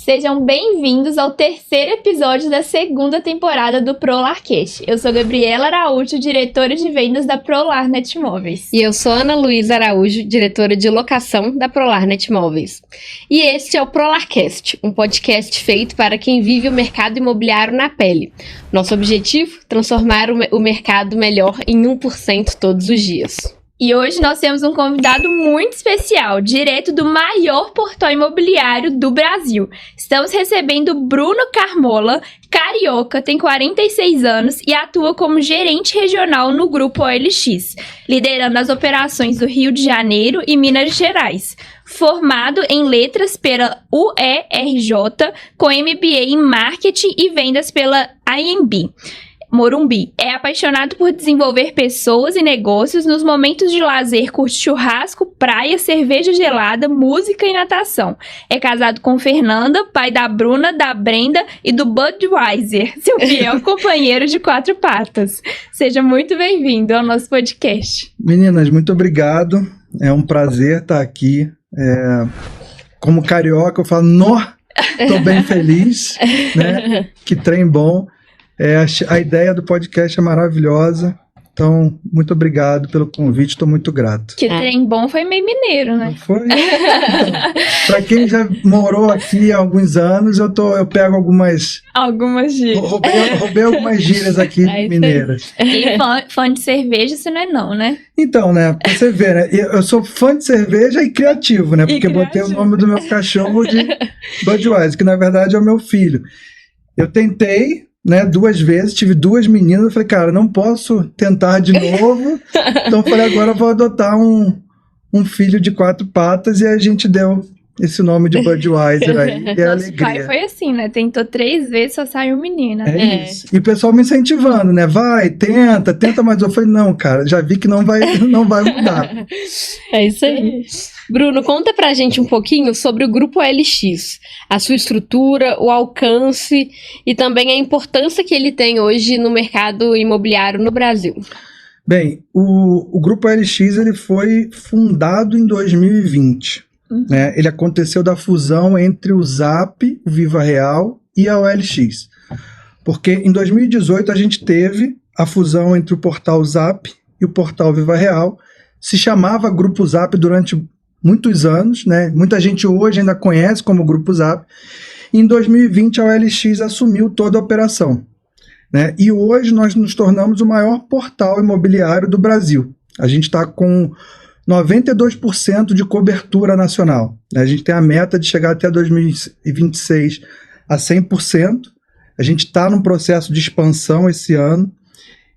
Sejam bem-vindos ao terceiro episódio da segunda temporada do ProLarcast. Eu sou Gabriela Araújo, diretora de vendas da ProLarnet Móveis. E eu sou Ana Luísa Araújo, diretora de locação da ProLarnet Móveis. E este é o ProLarcast, um podcast feito para quem vive o mercado imobiliário na pele. Nosso objetivo? Transformar o mercado melhor em 1% todos os dias. E hoje nós temos um convidado muito especial, direto do maior portal imobiliário do Brasil. Estamos recebendo Bruno Carmola, carioca, tem 46 anos e atua como gerente regional no Grupo OLX, liderando as operações do Rio de Janeiro e Minas Gerais. Formado em letras pela UERJ, com MBA em marketing e vendas pela IMB Morumbi. É apaixonado por desenvolver pessoas e negócios. Nos momentos de lazer, curte churrasco, praia, cerveja gelada, música e natação. É casado com Fernanda, pai da Bruna, da Brenda e do Budweiser, seu fiel companheiro de quatro patas. Seja muito bem-vindo ao nosso podcast. Meninas, muito obrigado. É um prazer estar aqui. Como carioca, eu falo, tô bem feliz, né? Que trem bom. A ideia do podcast é maravilhosa, então muito obrigado pelo convite, estou muito grato. Que trem bom foi meio mineiro, né? Não foi? Então, para quem já morou aqui há alguns anos, eu pego algumas gírias. Roubei algumas gírias aqui mineiras. E fã de cerveja, você não é não, né? Então, né, pra você ver, né, eu sou fã de cerveja e criativo, né, porque botei o nome do meu cachorro de Budweiser, que na verdade é o meu filho. Eu tentei, né, 2 vezes, tive 2 meninas, eu falei, cara, não posso tentar de novo, então eu falei, agora eu vou adotar um filho de 4 patas, e a gente deu esse nome de Budweiser aí, e é Nosso alegria. pai foi assim, né, tentou 3 vezes, só saiu menina. Isso, e o pessoal me incentivando, né, vai, tenta, mas eu falei, não, cara, já vi que não vai mudar. É isso aí. Bruno, conta pra gente um pouquinho sobre o Grupo OLX, a sua estrutura, o alcance e também a importância que ele tem hoje no mercado imobiliário no Brasil. Bem, o Grupo OLX ele foi fundado em 2020. Né? Ele aconteceu da fusão entre o Zap, o Viva Real e a OLX. Porque em 2018 a gente teve a fusão entre o portal Zap e o portal Viva Real. Se chamava Grupo Zap durante muitos anos, né? Muita gente hoje ainda conhece como Grupo Zap. E em 2020 a OLX assumiu toda a operação, né? E hoje nós nos tornamos o maior portal imobiliário do Brasil. A gente está com 92% de cobertura nacional. A gente tem a meta de chegar até 2026 a 100%. A gente está num processo de expansão esse ano.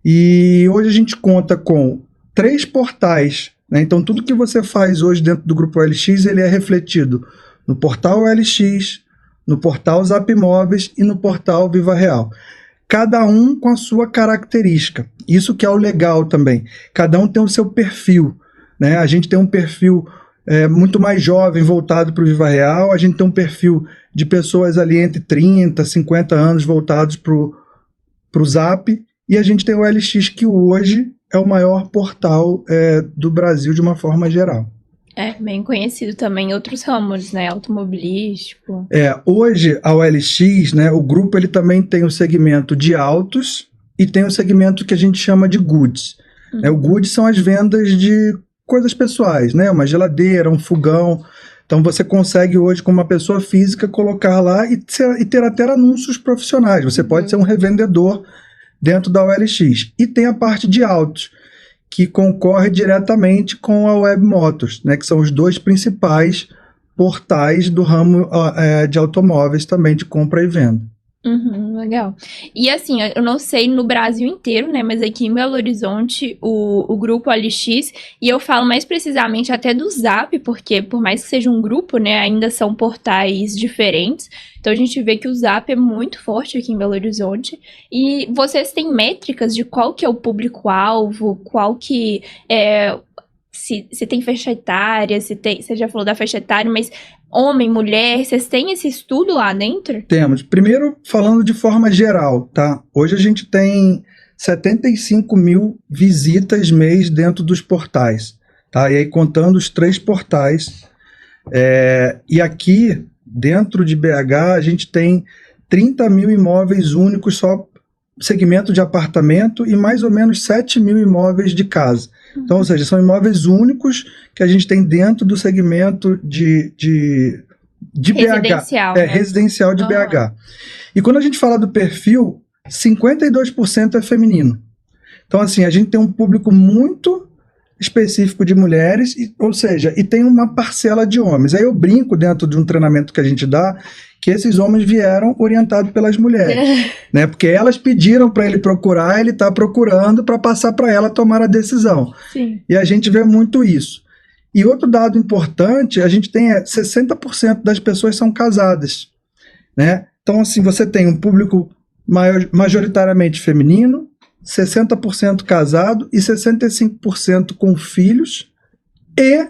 E hoje a gente conta com 3 portais, né? Então tudo que você faz hoje dentro do Grupo OLX, ele é refletido no portal OLX, no portal Zap Imóveis e no portal Viva Real. Cada um com a sua característica. Isso que é o legal também. Cada um tem o seu perfil, né? A gente tem um perfil muito mais jovem voltado para o Viva Real, a gente tem um perfil de pessoas ali entre 30 e 50 anos voltados para o Zap, e a gente tem o OLX, que hoje é o maior portal do Brasil de uma forma geral. É, bem conhecido também em outros ramos, né, automobilístico. Hoje a OLX, né, o grupo ele também tem o segmento de autos e tem o segmento que a gente chama de goods. O goods são as vendas de coisas pessoais, né, uma geladeira, um fogão. Então você consegue hoje, como uma pessoa física, colocar lá e ter até anúncios profissionais. Você pode ser um revendedor dentro da OLX. E tem a parte de autos, que concorre diretamente com a Web Motors, né, que são os 2 principais portais do ramo de automóveis também, de compra e venda. Legal. E assim, eu não sei no Brasil inteiro, né, mas aqui em Belo Horizonte, o Grupo OLX, e eu falo mais precisamente até do Zap, porque por mais que seja um grupo, né, ainda são portais diferentes. Então a gente vê que o Zap é muito forte aqui em Belo Horizonte. E vocês têm métricas de qual que é o público-alvo, qual que é... Se tem faixa etária, você já falou da faixa etária, mas homem, mulher, vocês têm esse estudo lá dentro? Temos. Primeiro, falando de forma geral, tá? Hoje a gente tem 75 mil visitas mês dentro dos portais, tá? E aí contando os 3 portais. E aqui, dentro de BH, a gente tem 30 mil imóveis únicos só segmento de apartamento e mais ou menos 7 mil imóveis de casa. Então, ou seja, são imóveis únicos que a gente tem dentro do segmento de Residencial, BH. né? Residencial de BH. E quando a gente fala do perfil, 52% é feminino. Então, assim, a gente tem um público muito específico de mulheres, ou seja, e tem uma parcela de homens. Aí eu brinco dentro de um treinamento que a gente dá, que esses homens vieram orientados pelas mulheres, né? Porque elas pediram para ele procurar, ele está procurando para passar para ela tomar a decisão. Sim. E a gente vê muito isso. E outro dado importante, a gente tem 60% das pessoas são casadas, né? Então, assim, você tem um público majoritariamente feminino, 60% casado e 65% com filhos e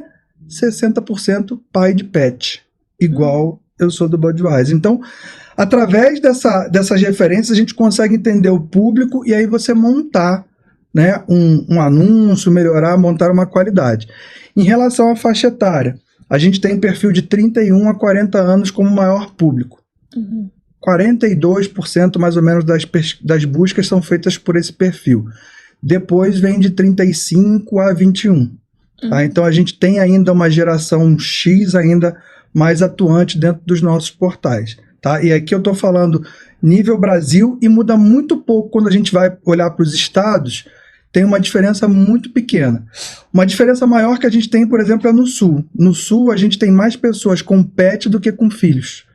60% pai de pet, igual eu sou do Budweiser. Então, através dessas referências, a gente consegue entender o público e aí você montar, né, um anúncio, montar uma qualidade. Em relação à faixa etária, a gente tem perfil de 31 a 40 anos como maior público. 42% mais ou menos das buscas são feitas por esse perfil. Depois vem de 35 a 21. Tá? Então a gente tem ainda uma geração X ainda mais atuante dentro dos nossos portais. Tá? E aqui eu estou falando nível Brasil e muda muito pouco quando a gente vai olhar para os estados. Tem uma diferença muito pequena. Uma diferença maior que a gente tem, por exemplo, é no Sul. No Sul, a gente tem mais pessoas com pet do que com filhos.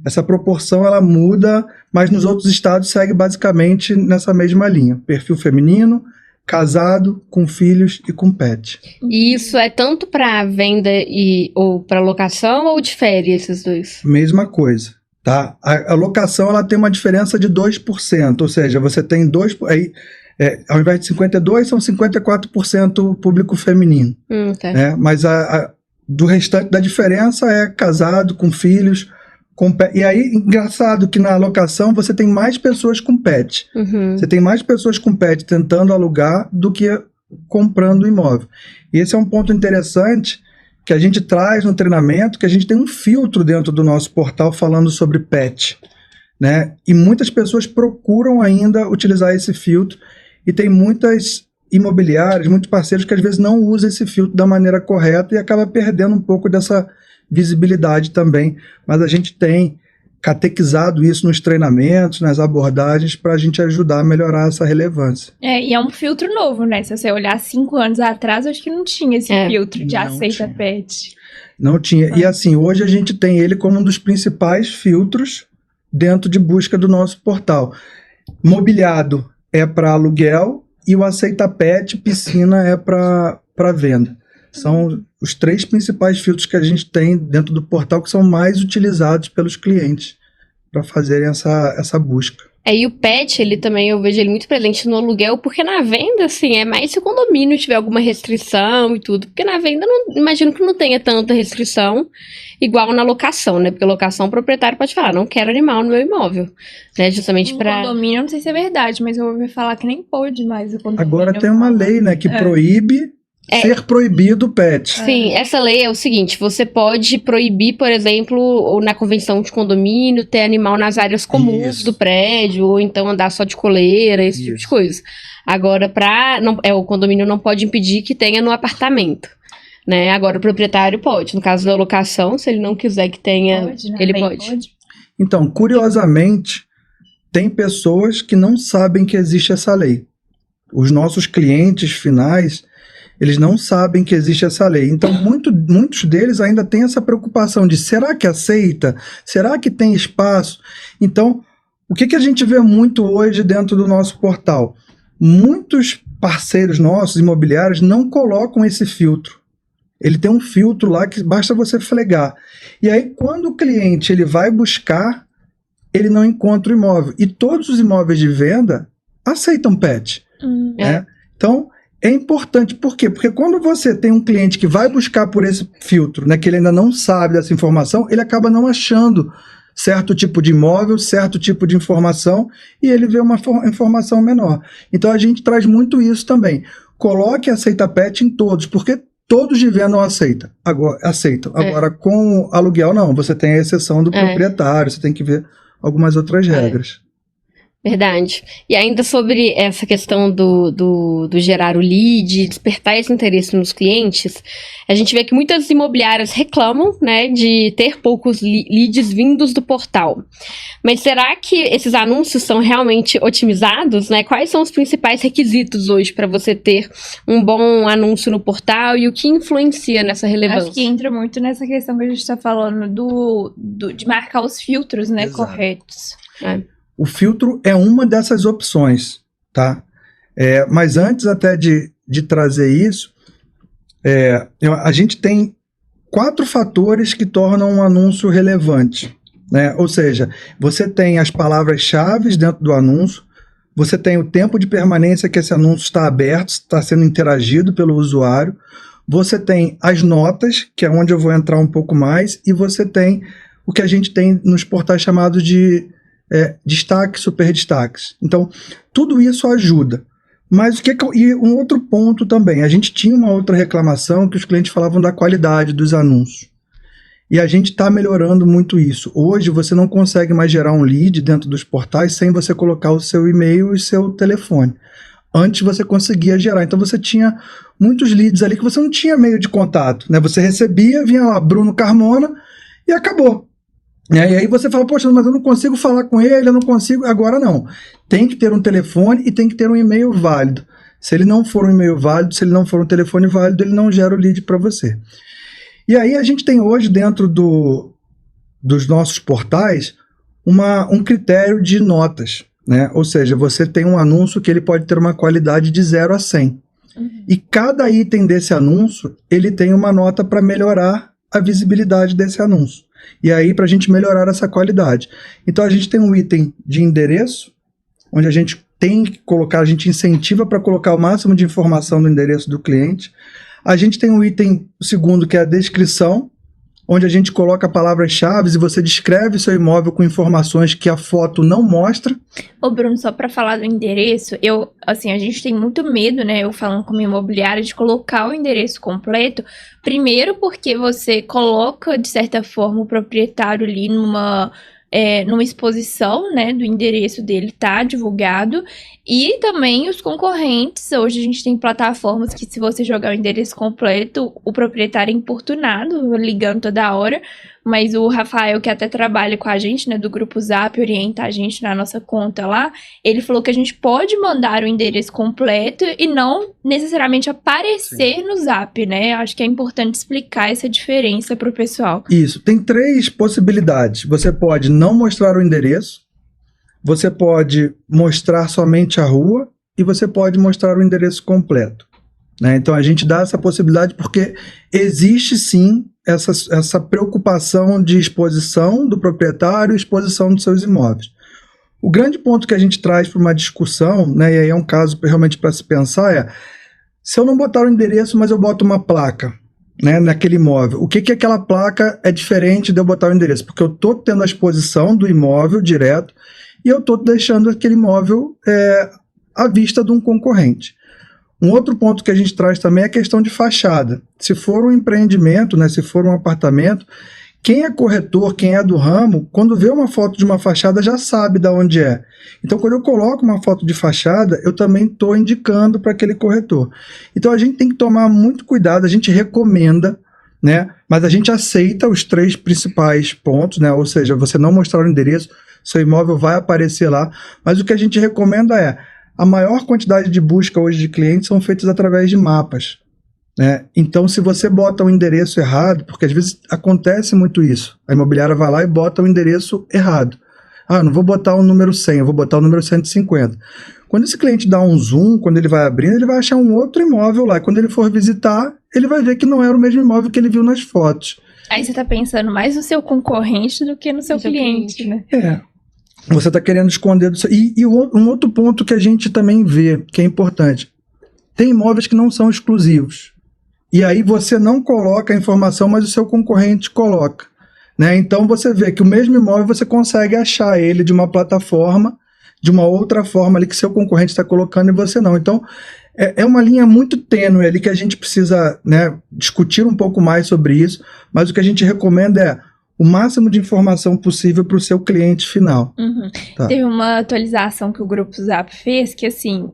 Essa proporção ela muda, mas nos outros estados segue basicamente nessa mesma linha. Perfil feminino, casado, com filhos e com pet. E isso é tanto para venda ou para locação ou difere esses dois? Mesma coisa. Tá? A locação ela tem uma diferença de 2%, ou seja, você tem ao invés de 52%, são 54% público feminino. Tá. Né? Mas do restante da diferença é casado, com filhos, com pet. E aí, engraçado que na locação você tem mais pessoas com pet. Você tem mais pessoas com pet tentando alugar do que comprando o imóvel. E esse é um ponto interessante que a gente traz no treinamento, que a gente tem um filtro dentro do nosso portal falando sobre pet. Né? E muitas pessoas procuram ainda utilizar esse filtro e tem muitas imobiliárias, muitos parceiros que às vezes não usam esse filtro da maneira correta e acaba perdendo um pouco dessa visibilidade também. Mas a gente tem catequizado isso nos treinamentos, nas abordagens, para a gente ajudar a melhorar essa relevância. E é um filtro novo, né? Se você olhar 5 anos atrás, acho que não tinha esse filtro de aceita pet. Não tinha. E assim, hoje a gente tem ele como um dos principais filtros dentro de busca do nosso portal. Mobiliado é para aluguel e o aceita pet, piscina é para venda. São os 3 principais filtros que a gente tem dentro do portal que são mais utilizados pelos clientes para fazerem essa busca. E o pet, ele também, eu vejo ele muito presente no aluguel, porque na venda, assim, é mais se o condomínio tiver alguma restrição e tudo, porque na venda, imagino que não tenha tanta restrição, igual na locação, né, porque locação o proprietário pode falar, não quero animal no meu imóvel, né, justamente para... condomínio, eu não sei se é verdade, mas eu ouvi falar que nem pode mais o condomínio. Agora tem uma lei, né, que proíbe ser proibido o pet. Sim, essa lei é o seguinte, você pode proibir, por exemplo, na convenção de condomínio, ter animal nas áreas comuns do prédio, ou então andar só de coleira, esse tipo de coisa. Agora, o condomínio não pode impedir que tenha no apartamento. Né? Agora, o proprietário pode. No caso da locação, se ele não quiser que tenha, ele pode. Então, curiosamente, tem pessoas que não sabem que existe essa lei. Os nossos clientes finais, eles não sabem que existe essa lei. Então, muitos deles ainda têm essa preocupação de será que aceita? Será que tem espaço? Então, o que a gente vê muito hoje dentro do nosso portal? Muitos parceiros nossos, imobiliários, não colocam esse filtro. Ele tem um filtro lá que basta você flegar. E aí, quando o cliente ele vai buscar, ele não encontra o imóvel. E todos os imóveis de venda aceitam pet. Né? Então, é importante. Por quê? Porque quando você tem um cliente que vai buscar por esse filtro, né, que ele ainda não sabe dessa informação, ele acaba não achando certo tipo de imóvel, certo tipo de informação, e ele vê uma informação menor. Então, a gente traz muito isso também. Coloque aceita pet em todos, porque todos de venda aceitam. Agora, com aluguel, não. Você tem a exceção do proprietário, você tem que ver algumas outras regras. Verdade. E ainda sobre essa questão do gerar o lead, despertar esse interesse nos clientes, a gente vê que muitas imobiliárias reclamam, né, de ter poucos leads vindos do portal. Mas será que esses anúncios são realmente otimizados, né? Quais são os principais requisitos hoje para você ter um bom anúncio no portal e o que influencia nessa relevância? Acho que entra muito nessa questão que a gente está falando de marcar os filtros, né, corretos. O filtro é uma dessas opções, tá? Mas antes até de trazer isso, a gente tem 4 fatores que tornam um anúncio relevante, né? Ou seja, você tem as palavras-chave dentro do anúncio, você tem o tempo de permanência que esse anúncio está aberto, está sendo interagido pelo usuário, você tem as notas, que é onde eu vou entrar um pouco mais, e você tem o que a gente tem nos portais chamados de destaques, super destaques. Então, tudo isso ajuda. Mas e um outro ponto também, a gente tinha uma outra reclamação que os clientes falavam da qualidade dos anúncios. E a gente está melhorando muito isso. Hoje você não consegue mais gerar um lead dentro dos portais sem você colocar o seu e-mail e seu telefone. Antes você conseguia gerar. Então você tinha muitos leads ali que você não tinha meio de contato, né? Você recebia, vinha lá Bruno Carmona e acabou. E aí você fala, poxa, mas eu não consigo falar com ele, eu não consigo. Agora não. Tem que ter um telefone e tem que ter um e-mail válido. Se ele não for um e-mail válido, se ele não for um telefone válido, ele não gera o lead para você. E aí a gente tem hoje dentro dos nossos portais um critério de notas, né? Ou seja, você tem um anúncio que ele pode ter uma qualidade de 0 a 100. E cada item desse anúncio, ele tem uma nota para melhorar a visibilidade desse anúncio. E aí, para a gente melhorar essa qualidade. Então, a gente tem um item de endereço, onde a gente tem que colocar, a gente incentiva para colocar o máximo de informação no endereço do cliente. A gente tem um item, o segundo, que é a descrição, onde a gente coloca palavras-chave e você descreve seu imóvel com informações que a foto não mostra. Ô Bruno, só para falar do endereço, a gente tem muito medo, né, eu falando como imobiliária, de colocar o endereço completo, primeiro porque você coloca, de certa forma, o proprietário ali numa exposição, né, do endereço dele tá divulgado, e também os concorrentes. Hoje a gente tem plataformas que, se você jogar o endereço completo, o proprietário é importunado, ligando toda hora. Mas o Rafael, que até trabalha com a gente, né, do Grupo Zap, orienta a gente na nossa conta lá, ele falou que a gente pode mandar o endereço completo e não necessariamente aparecer no Zap, né? Acho que é importante explicar essa diferença para o pessoal. Isso, tem 3 possibilidades. Você pode não mostrar o endereço, você pode mostrar somente a rua e você pode mostrar o endereço completo, né? Então a gente dá essa possibilidade porque existe sim essa preocupação de exposição do proprietário e exposição dos seus imóveis. O grande ponto que a gente traz para uma discussão, né, e aí é um caso realmente para se pensar, se eu não botar o endereço, mas eu boto uma placa, né, naquele imóvel, o que aquela placa é diferente de eu botar o endereço? Porque eu estou tendo a exposição do imóvel direto e eu estou deixando aquele imóvel à vista de um concorrente. Um outro ponto que a gente traz também é a questão de fachada. Se for um empreendimento, né, se for um apartamento, quem é corretor, quem é do ramo, quando vê uma foto de uma fachada já sabe de onde é. Então, quando eu coloco uma foto de fachada, eu também estou indicando para aquele corretor. Então, a gente tem que tomar muito cuidado, a gente recomenda, né, mas a gente aceita os 3 principais pontos, né, ou seja, você não mostrar o endereço, seu imóvel vai aparecer lá, mas o que a gente recomenda a maior quantidade de busca hoje de clientes são feitas através de mapas, né? Então, se você bota o endereço errado, porque às vezes acontece muito isso, a imobiliária vai lá e bota o endereço errado. Não vou botar o número 100, eu vou botar o número 150. Quando esse cliente dá um zoom, quando ele vai abrindo, ele vai achar um outro imóvel lá. Quando ele for visitar, ele vai ver que não era o mesmo imóvel que ele viu nas fotos. Aí você está pensando mais no seu concorrente do que no seu cliente, né? Você está querendo esconder do seu... E um outro ponto que a gente também vê, que é importante, tem imóveis que não são exclusivos. E aí você não coloca a informação, mas o seu concorrente coloca, né? Então você vê que o mesmo imóvel você consegue achar ele de uma plataforma, de uma outra forma ali que seu concorrente está colocando e você não. Então É uma linha muito tênue ali que a gente precisa, né, discutir um pouco mais sobre isso, mas o que a gente recomenda é o máximo de informação possível para o seu cliente final. Tá. Teve uma atualização que o Grupo Zap fez, que assim,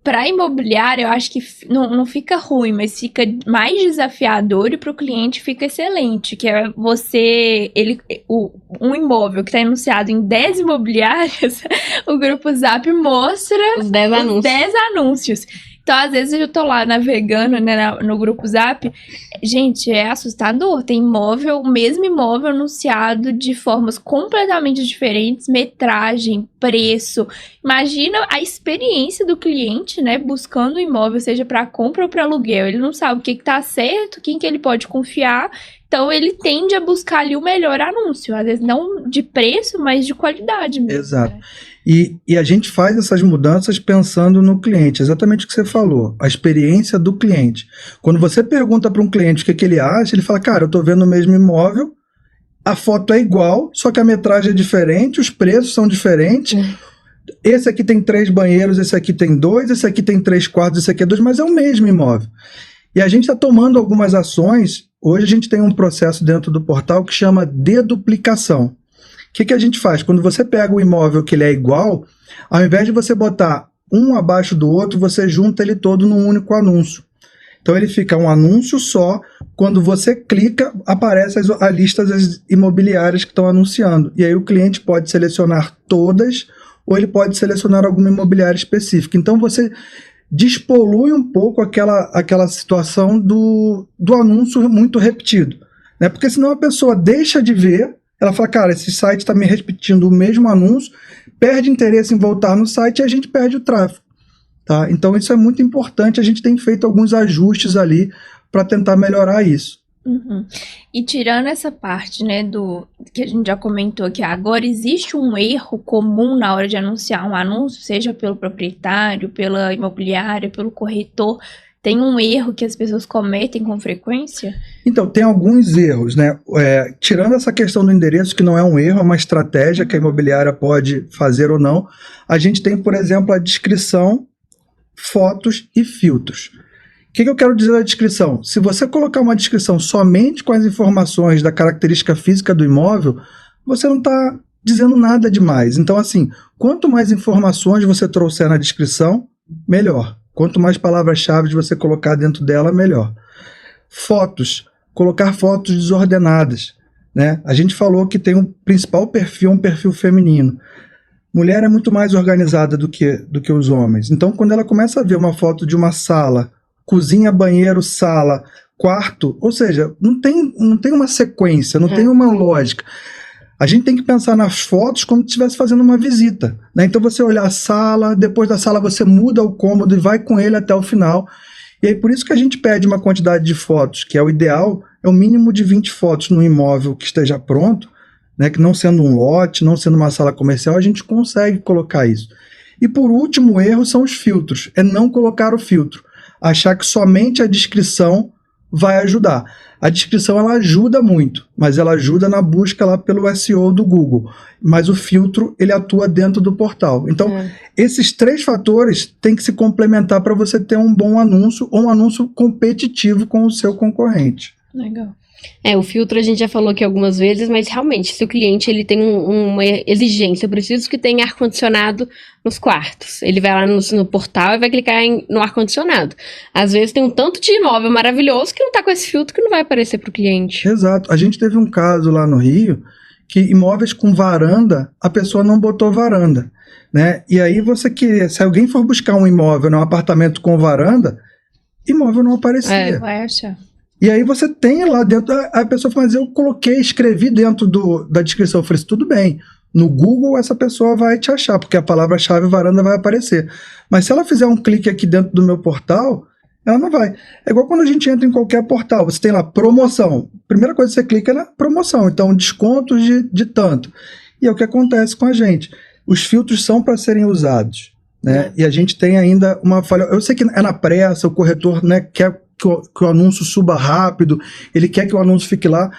para imobiliário eu acho que não fica ruim, mas fica mais desafiador e para o cliente fica excelente, que é um imóvel que está anunciado em 10 imobiliárias, o Grupo Zap mostra Os 10 anúncios. 10 anúncios. Então, às vezes, eu tô lá navegando, né, no Grupo Zap. Gente, é assustador. Tem o mesmo imóvel anunciado de formas completamente diferentes, metragem, preço. Imagina a experiência do cliente, né, buscando o imóvel, seja para compra ou para aluguel. Ele não sabe o que tá certo, quem que ele pode confiar. Então, ele tende a buscar ali o melhor anúncio. Às vezes, não de preço, mas de qualidade mesmo. Exato. Né? E a gente faz essas mudanças pensando no cliente, exatamente o que você falou, a experiência do cliente. Quando você pergunta para um cliente o que ele acha, ele fala, cara, eu estou vendo o mesmo imóvel, a foto é igual, só que a metragem é diferente, os preços são diferentes, esse aqui tem 3 banheiros, esse aqui tem 2, esse aqui tem 3 quartos, esse aqui é 2, mas é o mesmo imóvel. E a gente está tomando algumas ações, hoje a gente tem um processo dentro do portal que chama deduplicação. O que a gente faz? Quando você pega o imóvel que ele é igual, ao invés de você botar um abaixo do outro, você junta ele todo num único anúncio. Então ele fica um anúncio só, quando você clica, aparece a lista das imobiliárias que estão anunciando. E aí o cliente pode selecionar todas, ou ele pode selecionar alguma imobiliária específica. Então você despolui um pouco aquela situação do anúncio muito repetido, né? Porque senão a pessoa deixa de ver, ela fala, cara, esse site está me repetindo o mesmo anúncio, perde interesse em voltar no site e a gente perde o tráfego. Tá? Então isso é muito importante, a gente tem feito alguns ajustes ali para tentar melhorar isso. E tirando essa parte, né, que a gente já comentou aqui agora, existe um erro comum na hora de anunciar um anúncio, seja pelo proprietário, pela imobiliária, pelo corretor? Tem um erro que as pessoas cometem com frequência? Então, tem alguns erros, né? Tirando essa questão do endereço, que não é um erro, é uma estratégia que a imobiliária pode fazer ou não, a gente tem, por exemplo, a descrição, fotos e filtros. O que eu quero dizer da descrição? Se você colocar uma descrição somente com as informações da característica física do imóvel, você não está dizendo nada demais. Então, assim, quanto mais informações você trouxer na descrição, melhor. Quanto mais palavras-chave você colocar dentro dela, melhor. Fotos. Colocar fotos desordenadas, né? A gente falou que tem um principal perfil, um perfil feminino. Mulher é muito mais organizada do que os homens. Então, quando ela começa a ver uma foto de uma sala, cozinha, banheiro, sala, quarto, ou seja, não tem uma sequência, não tem uma lógica. A gente tem que pensar nas fotos como se estivesse fazendo uma visita, né? Então você olhar a sala, depois da sala você muda o cômodo e vai com ele até o final. E aí por isso que a gente pede uma quantidade de fotos, que é o ideal, é o mínimo de 20 fotos no imóvel que esteja pronto, né? Que não sendo um lote, não sendo uma sala comercial, a gente consegue colocar isso. E por último, o erro são os filtros, é não colocar o filtro. Achar que somente a descrição vai ajudar. A descrição ela ajuda muito, mas ela ajuda na busca lá pelo SEO do Google. Mas o filtro ele atua dentro do portal. Então, esses 3 fatores têm que se complementar para você ter um bom anúncio ou um anúncio competitivo com o seu concorrente. Legal. O filtro a gente já falou aqui algumas vezes, mas realmente, se o cliente ele tem uma exigência, eu preciso que tenha ar-condicionado nos quartos. Ele vai lá no portal e vai clicar no ar-condicionado. Às vezes tem um tanto de imóvel maravilhoso que não está com esse filtro que não vai aparecer para o cliente. Exato. A gente teve um caso lá no Rio que imóveis com varanda, a pessoa não botou varanda, né? E aí se alguém for buscar um imóvel num apartamento com varanda, imóvel não aparecia. Vai achar. E aí você tem lá dentro, a pessoa fala, mas eu escrevi dentro da descrição, eu falei assim, tudo bem, no Google essa pessoa vai te achar, porque a palavra-chave varanda vai aparecer. Mas se ela fizer um clique aqui dentro do meu portal, ela não vai. É igual quando a gente entra em qualquer portal, você tem lá promoção, primeira coisa que você clica é na promoção, então descontos de tanto. E é o que acontece com a gente. Os filtros são para serem usados, né? E a gente tem ainda uma falha, eu sei que é na pressa, o corretor, né, quer que o anúncio suba rápido, ele quer que o anúncio fique lá,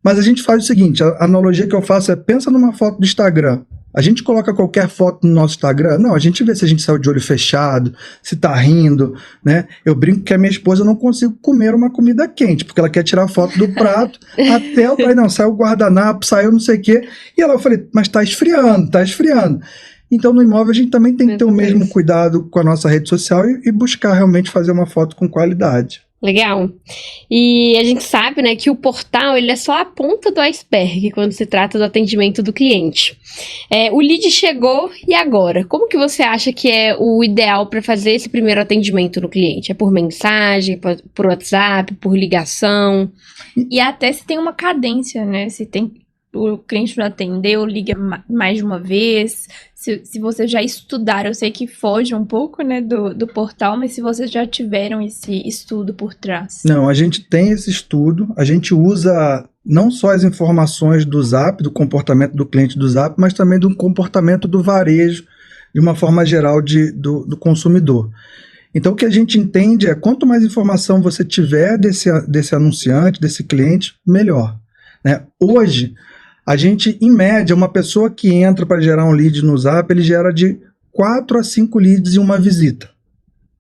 mas a gente faz o seguinte, a analogia que eu faço é, pensa numa foto do Instagram, A gente coloca qualquer foto no nosso Instagram, não, a gente vê se a gente saiu de olho fechado, se tá rindo, né? Eu brinco que a minha esposa não consigo comer uma comida quente, porque ela quer tirar foto do prato, até eu falei, não, saiu o guardanapo, saiu não sei o quê, e ela, eu falei, mas tá esfriando, tá esfriando. Então, no imóvel, a gente também tem que ter o mesmo cuidado com a nossa rede social e buscar realmente fazer uma foto com qualidade. Legal. E a gente sabe, né, que o portal ele é só a ponta do iceberg quando se trata do atendimento do cliente. O lead chegou e agora? Como que você acha que é o ideal para fazer esse primeiro atendimento no cliente? É por mensagem, por WhatsApp, por ligação? E até se tem uma cadência, né? Se tem o cliente não atendeu, liga mais de uma vez. Se vocês já estudaram, eu sei que foge um pouco, né, do portal, mas se vocês já tiveram esse estudo por trás. Não, a gente tem esse estudo, a gente usa não só as informações do Zap, do comportamento do cliente do Zap, mas também do comportamento do varejo, de uma forma geral do consumidor. Então o que a gente entende é, quanto mais informação você tiver desse anunciante, desse cliente, melhor, né? Hoje, a gente, em média, uma pessoa que entra para gerar um lead no Zap, ele gera de 4 a 5 leads em uma visita,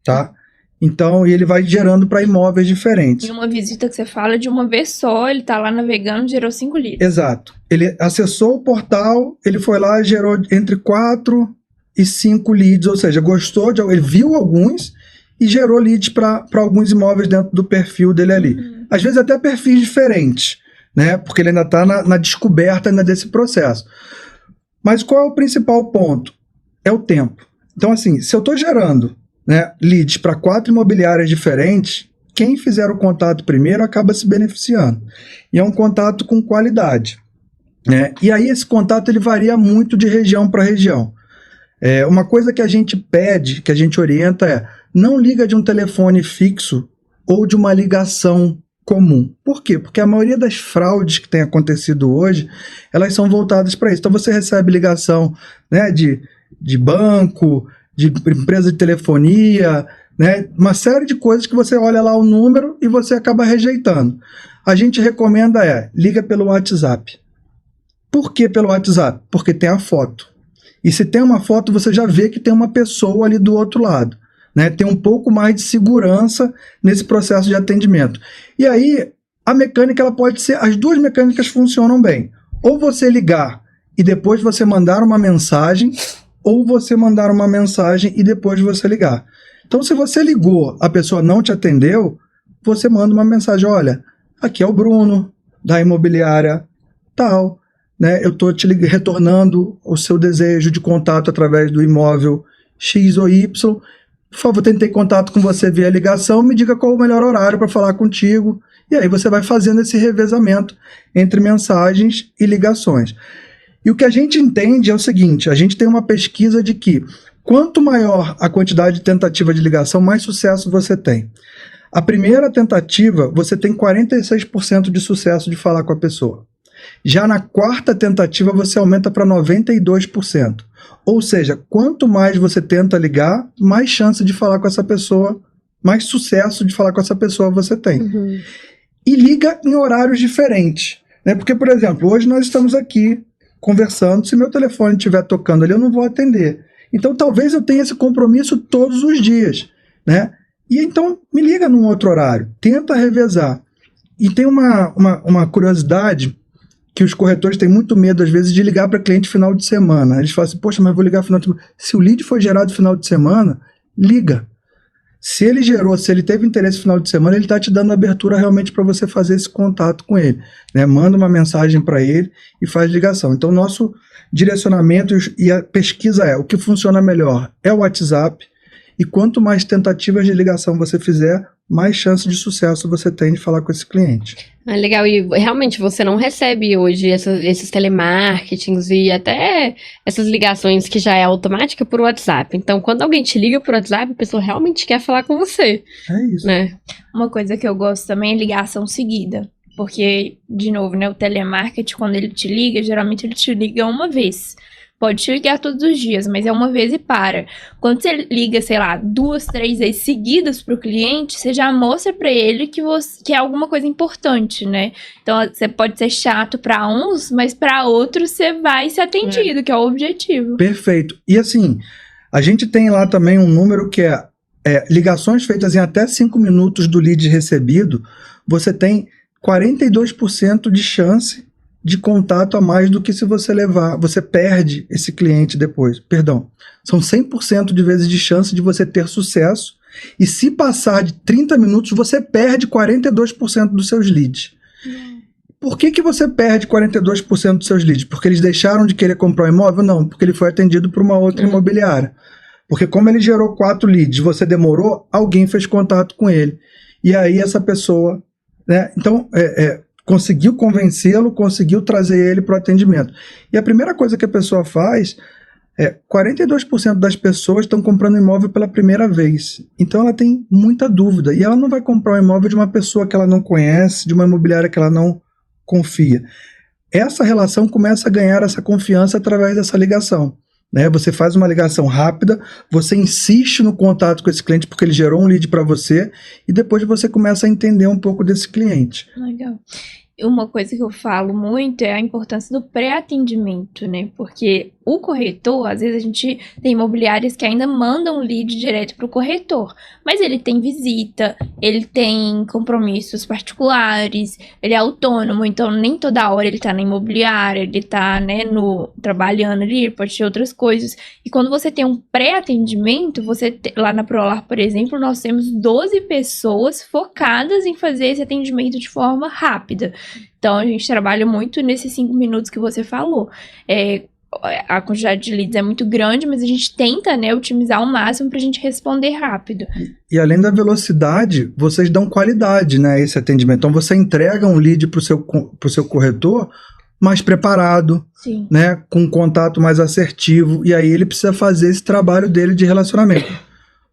tá? Então, ele vai gerando para imóveis diferentes. Em uma visita que você fala de uma vez só, ele tá lá navegando, gerou 5 leads. Exato. Ele acessou o portal, ele foi lá e gerou entre 4 e 5 leads, ou seja, gostou, ele viu alguns e gerou leads para alguns imóveis dentro do perfil dele ali. Às vezes até perfis diferentes, né? Porque ele ainda está na descoberta ainda desse processo. Mas qual é o principal ponto? É o tempo. Então, assim, se eu estou gerando, né, leads para 4 imobiliárias diferentes, quem fizer o contato primeiro acaba se beneficiando. E é um contato com qualidade, né? E aí esse contato ele varia muito de região para região. Uma coisa que a gente pede, que a gente orienta é, não liga de um telefone fixo ou de uma ligação comum. Por quê? Porque a maioria das fraudes que tem acontecido hoje, elas são voltadas para isso. Então você recebe ligação, né, de banco, de empresa de telefonia, né, uma série de coisas que você olha lá o número e você acaba rejeitando. A gente recomenda liga pelo WhatsApp. Por que pelo WhatsApp? Porque tem a foto. E se tem uma foto, você já vê que tem uma pessoa ali do outro lado. Né, tem um pouco mais de segurança nesse processo de atendimento. E aí, a mecânica ela pode ser... As duas mecânicas funcionam bem. Ou você ligar e depois você mandar uma mensagem, ou você mandar uma mensagem e depois você ligar. Então, se você ligou, a pessoa não te atendeu, você manda uma mensagem, olha, aqui é o Bruno, da imobiliária tal, né, eu estou te retornando o seu desejo de contato através do imóvel X ou Y. Por favor, tentei contato com você via ligação, me diga qual o melhor horário para falar contigo. E aí você vai fazendo esse revezamento entre mensagens e ligações. E o que a gente entende é o seguinte, a gente tem uma pesquisa de que quanto maior a quantidade de tentativa de ligação, mais sucesso você tem. A primeira tentativa, você tem 46% de sucesso de falar com a pessoa. Já na quarta tentativa, você aumenta para 92%. Ou seja, quanto mais você tenta ligar, mais chance de falar com essa pessoa, mais sucesso de falar com essa pessoa você tem. Uhum. E liga em horários diferentes, né? Porque, por exemplo, hoje nós estamos aqui conversando, se meu telefone estiver tocando ali, eu não vou atender. Então, talvez eu tenha esse compromisso todos os dias, né? E então, me liga num outro horário, tenta revezar. E tem uma curiosidade que os corretores têm muito medo, às vezes, de ligar para cliente final de semana. Eles falam assim, poxa, mas eu vou ligar final de semana. Se o lead foi gerado final de semana, liga. Se ele gerou, se ele teve interesse no final de semana, ele está te dando abertura realmente para você fazer esse contato com ele, né? Manda uma mensagem para ele e faz ligação. Então, nosso direcionamento e a pesquisa o que funciona melhor é o WhatsApp, e quanto mais tentativas de ligação você fizer, mais chance de sucesso você tem de falar com esse cliente. Legal, e realmente você não recebe hoje esses telemarketings e até essas ligações que já é automática por WhatsApp. Então, quando alguém te liga por WhatsApp, a pessoa realmente quer falar com você. É isso. Né? Uma coisa que eu gosto também é ligação seguida. Porque, de novo, né, o telemarketing, quando ele te liga, geralmente ele te liga uma vez. pode te ligar todos os dias, mas é uma vez e para. Quando você liga, sei lá, 2, 3 vezes seguidas pro cliente, você já mostra pra ele que é alguma coisa importante, né? Então, você pode ser chato pra uns, mas pra outros você vai ser atendido, que é o objetivo. Perfeito. E assim, a gente tem lá também um número que é ligações feitas em até 5 minutos do lead recebido, você tem 42% de chance de contato a mais do que se você você perde esse cliente depois. Perdão, são 100% de vezes de chance de você ter sucesso, e se passar de 30 minutos, você perde 42% dos seus leads. Por que você perde 42% dos seus leads? Porque eles deixaram de querer comprar um imóvel? Não, porque ele foi atendido por uma outra imobiliária. Porque como ele gerou 4 leads, você demorou, alguém fez contato com ele. E aí essa pessoa, né? Então, conseguiu convencê-lo, conseguiu trazer ele para o atendimento. E a primeira coisa que a pessoa faz 42% das pessoas estão comprando imóvel pela primeira vez. Então ela tem muita dúvida. E ela não vai comprar um imóvel de uma pessoa que ela não conhece, de uma imobiliária que ela não confia. Essa relação começa a ganhar essa confiança através dessa ligação. Né? Você faz uma ligação rápida, você insiste no contato com esse cliente porque ele gerou um lead para você, e depois você começa a entender um pouco desse cliente. Legal. Uma coisa que eu falo muito é a importância do pré-atendimento, né? Porque o corretor, às vezes a gente tem imobiliárias que ainda mandam lead direto para o corretor, mas ele tem visita, ele tem compromissos particulares, ele é autônomo, então nem toda hora ele tá na imobiliária, ele tá, né, trabalhando ali, pode ter outras coisas. E quando você tem um pré-atendimento, lá na Prolar, por exemplo, nós temos 12 pessoas focadas em fazer esse atendimento de forma rápida. Então, a gente trabalha muito nesses 5 minutos que você falou. A quantidade de leads é muito grande, mas a gente tenta, né, otimizar ao máximo para a gente responder rápido. E além da velocidade, vocês dão qualidade, né, a esse atendimento. Então, você entrega um lead para o seu corretor mais preparado, Sim. Né, com um contato mais assertivo, e aí ele precisa fazer esse trabalho dele de relacionamento.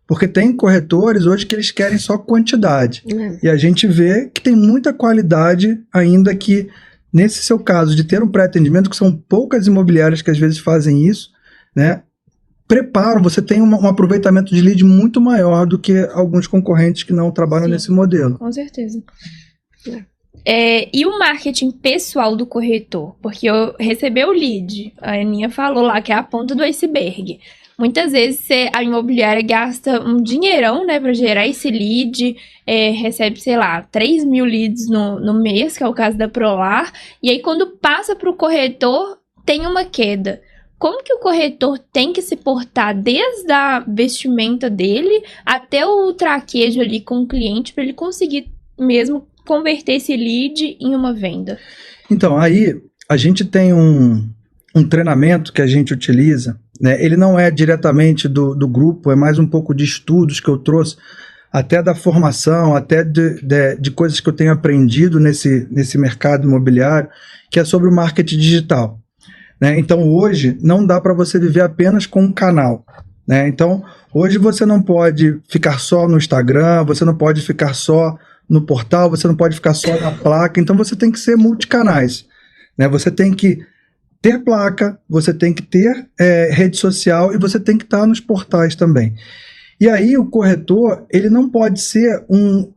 Porque tem corretores hoje que eles querem só quantidade. E a gente vê que tem muita qualidade, ainda que, nesse seu caso, de ter um pré-atendimento, que são poucas imobiliárias que às vezes fazem isso, né? Você tem um aproveitamento de lead muito maior do que alguns concorrentes que não trabalham nesse modelo. Com certeza. E o marketing pessoal do corretor? Porque eu recebi o lead, a Aninha falou lá que é a ponta do iceberg. Muitas vezes a imobiliária gasta um dinheirão, né, para gerar esse lead, recebe, sei lá, 3 mil leads no mês, que é o caso da Prolar, e aí quando passa para o corretor, tem uma queda. Como que o corretor tem que se portar desde a vestimenta dele até o traquejo ali com o cliente para ele conseguir mesmo converter esse lead em uma venda? Então, aí a gente tem um treinamento que a gente utiliza, né? Ele não é diretamente do grupo, é mais um pouco de estudos que eu trouxe, até da formação, até de coisas que eu tenho aprendido nesse mercado imobiliário, que é sobre o marketing digital. Né? Então, hoje, não dá para você viver apenas com um canal. Né? Então, hoje você não pode ficar só no Instagram, você não pode ficar só no portal, você não pode ficar só na placa, então você tem que ser multicanais. Né? Você tem que ter placa, você tem que ter rede social e você tem que estar nos portais também. E aí o corretor, ele não pode ser